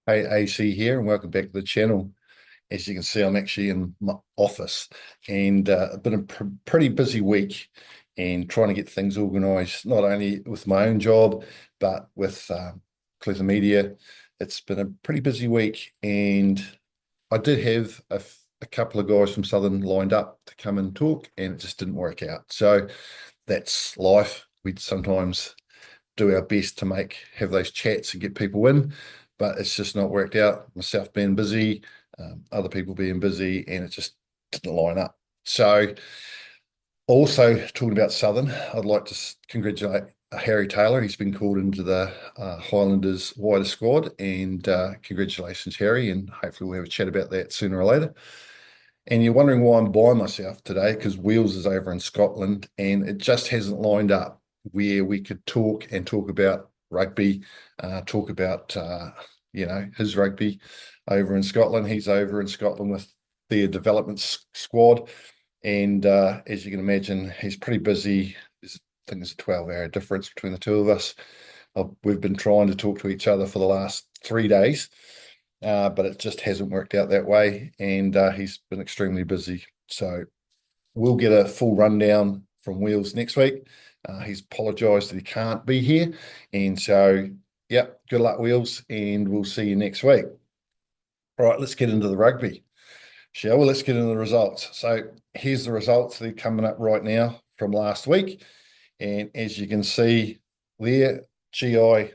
Hey, AC here, and welcome back to the channel. As you can see, I'm actually in my office, and it's been a pretty busy week and trying to get things organised, not only with my own job, but with Clever Media. It's been a pretty busy week, and I did have a couple of guys from Southern lined up to come and talk, and it just didn't work out. So that's life. We sometimes do our best to have those chats and get people in, but it's just not worked out. Myself being busy, other people being busy, and it just didn't line up. So, also talking about Southern, I'd like to congratulate Harry Taylor. He's been called into the Highlanders wider squad, and congratulations, Harry. And hopefully, we'll have a chat about that sooner or later. And you're wondering why I'm by myself today because Wheels is over in Scotland and it just hasn't lined up where we could talk about rugby, talk about his rugby over in Scotland. He's over in Scotland with their development squad, and as you can imagine, he's pretty busy. I think there's a 12-hour difference between the two of us. We've been trying to talk to each other for the last 3 days, but it just hasn't worked out that way, and he's been extremely busy. So we'll get a full rundown from Wheels next week. He's apologised that he can't be here, and so yep, good luck, Wheels, and we'll see you next week. All right, let's get into the rugby, shall we? Let's get into the results. So here's the results that are coming up right now from last week, and as you can see there, GI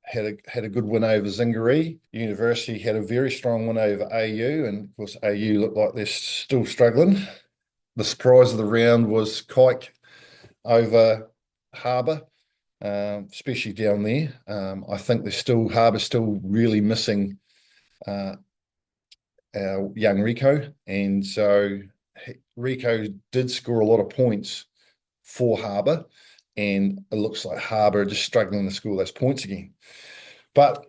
had a good win over Zingaree. University had a very strong win over AU, and of course AU looked like they're still struggling. The surprise of the round was Kike over Harbour, especially down there. I think Harbour's still really missing our young Rico, and so Rico did score a lot of points for Harbour, and it looks like Harbour are just struggling to score those points again. But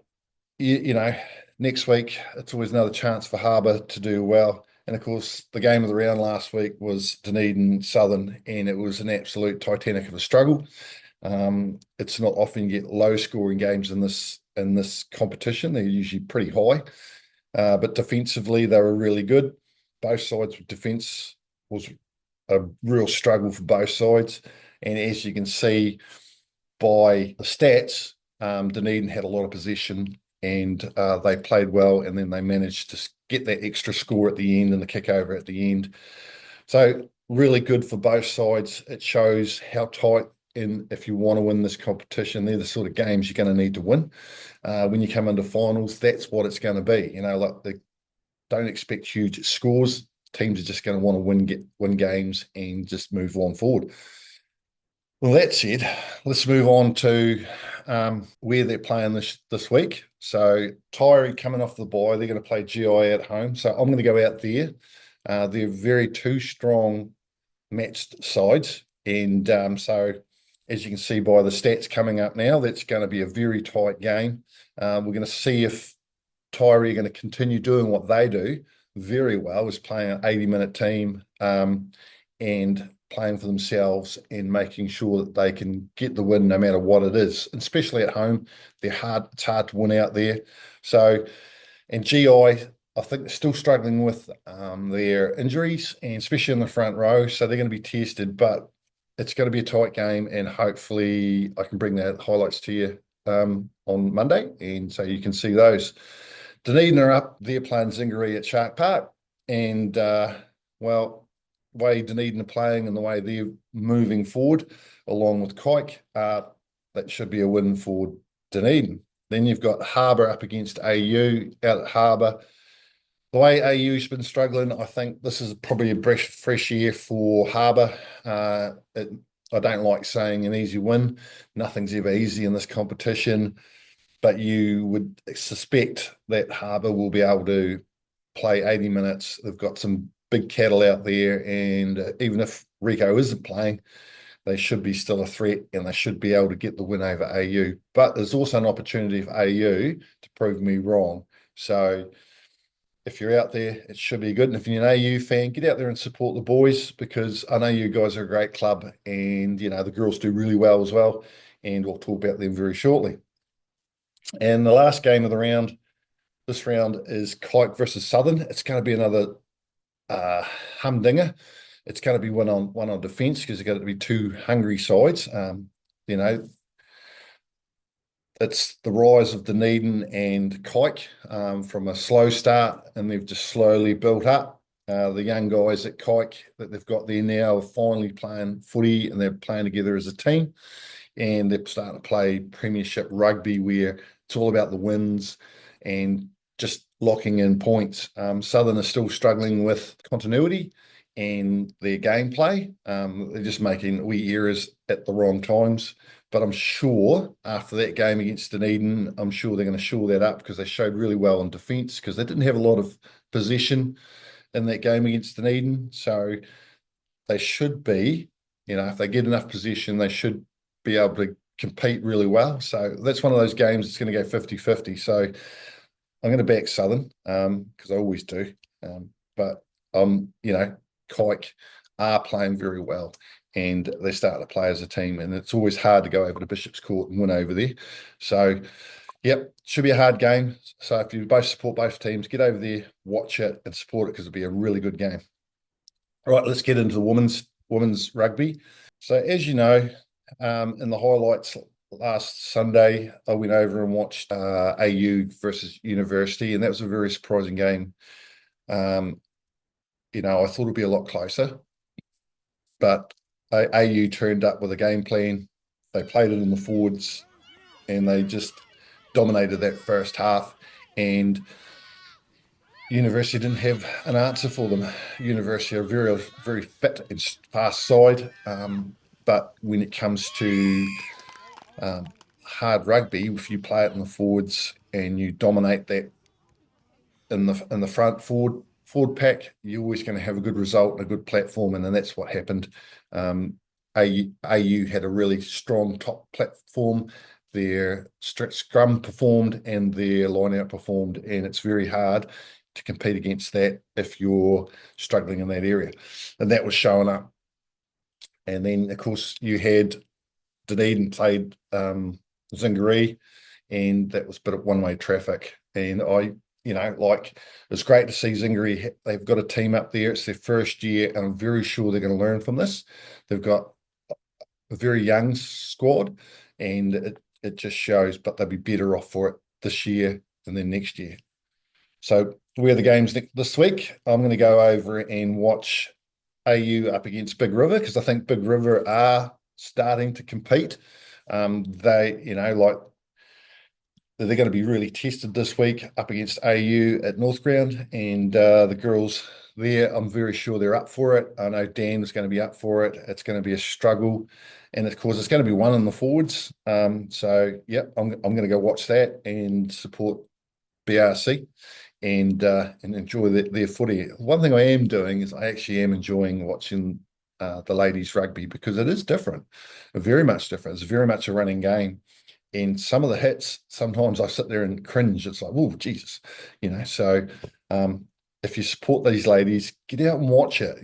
you know, next week it's always another chance for Harbour to do well. And of course, the game of the round last week was Dunedin Southern, and it was an absolute Titanic of a struggle. It's not often you get low-scoring games in this competition; they're usually pretty high. But defensively, they were really good. Both sides' defence was a real struggle for both sides, and as you can see by the stats, Dunedin had a lot of possession and they played well, and then they managed to get that extra score at the end and the kick over at the end. So really good for both sides. It shows how tight, and if you want to win this competition, they're the sort of games you're going to need to win. When you come into finals, that's what it's going to be. Like they don't expect huge scores. Teams are just going to want to win games and just move on forward. Well, that said, let's move on to where they're playing this week. So Tyree coming off the bye, they're going to play GI at home. So I'm going to go out there. They're very two strong matched sides. And so as you can see by the stats coming up now, that's going to be a very tight game. We're going to see if Tyree are going to continue doing what they do very well, is playing an 80-minute team and playing for themselves and making sure that they can get the win no matter what it is. And especially at home, it's hard to win out there. So, and GI, I think they're still struggling with their injuries, and especially in the front row. So they're going to be tested, but it's going to be a tight game, and hopefully I can bring the highlights to you on Monday, and so you can see those. Dunedin are up. They're playing Zingaree at Shark Park, and well, way Dunedin are playing and the way they're moving forward, along with Kike, that should be a win for Dunedin. Then you've got Harbour up against AU out at Harbour. The way AU's been struggling, I think this is probably a fresh year for Harbour. I don't like saying an easy win. Nothing's ever easy in this competition, but you would suspect that Harbour will be able to play 80 minutes. They've got some big cattle out there, and even if Rico isn't playing, they should be still a threat, and they should be able to get the win over AU. But there's also an opportunity for AU to prove me wrong. So if you're out there, it should be good. And if you're an AU fan, get out there and support the boys, because I know you guys are a great club, and the girls do really well as well. And we'll talk about them very shortly. And the last game of the round this round is Kite versus Southern. It's going to be another humdinger. It's going to be one on defence because there's going to be two hungry sides. You know, it's the rise of Dunedin and Kite from a slow start, and they've just slowly built up. The young guys at Kite that they've got there now are finally playing footy, and they're playing together as a team, and they're starting to play premiership rugby where it's all about the wins and just locking in points. Southern are still struggling with continuity and their gameplay. They're just making wee errors at the wrong times. But I'm sure after that game against Dunedin, I'm sure they're going to shore that up because they showed really well in defence because they didn't have a lot of possession in that game against Dunedin. So they should be, if they get enough possession, they should be able to compete really well. So that's one of those games that's going to go 50-50. So I'm going to back Southern because I always do. But Kike are playing very well and they start to play as a team, and it's always hard to go over to Bishop's Court and win over there. So, yep, should be a hard game. So if you both support both teams, get over there, watch it and support it because it'll be a really good game. All right, let's get into the women's rugby. So as you know, in the highlights last Sunday, I went over and watched AU versus University, and that was a very surprising game. I thought it'd be a lot closer, but AU turned up with a game plan. They played it in the forwards, and they just dominated that first half. And University didn't have an answer for them. University are very, very fit and fast side, but when it comes to hard rugby, if you play it in the forwards and you dominate that in the front forward pack, you're always going to have a good result and a good platform, and then that's what happened. AU had a really strong top platform. Their stretch scrum performed and their line out performed, and it's very hard to compete against that if you're struggling in that area. And that was showing up. And then, of course, you had Dunedin played Zingaree, and that was a bit of one-way traffic. And it's great to see Zingaree. They've got a team up there. It's their first year, and I'm very sure they're going to learn from this. They've got a very young squad, and it just shows, but they'll be better off for it this year than then next year. So where are the games this week? I'm going to go over and watch AU up against Big River because I think Big River are starting to compete. They're going to be really tested this week up against AU at North Ground, and the girls there, I'm very sure they're up for it. I know Dan is going to be up for it. It's going to be a struggle, and of course, it's going to be one in the forwards. I'm going to go watch that and support BRC and enjoy their footy. One thing I am doing is I actually am enjoying watching the ladies rugby because it is different, very much different. It's very much a running game. And some of the hits, sometimes I sit there and cringe. It's like, oh, Jesus, So if you support these ladies, get out and watch it.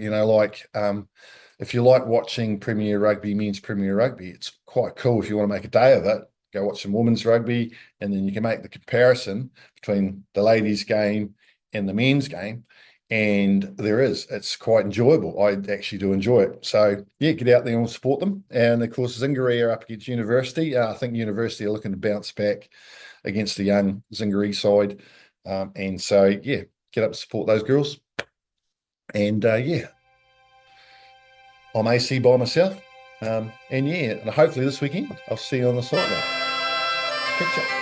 If you like watching Premier Rugby, men's Premier Rugby, it's quite cool. If you want to make a day of it, go watch some women's rugby, and then you can make the comparison between the ladies' game and the men's game. And it's quite enjoyable. I actually do enjoy it. So, yeah, get out there and support them. And, of course, Zingaree are up against University. I think University are looking to bounce back against the young Zingaree side. And so, yeah, get up and support those girls. And, I'm AC by myself. And hopefully this weekend I'll see you on the sideline. Catch up.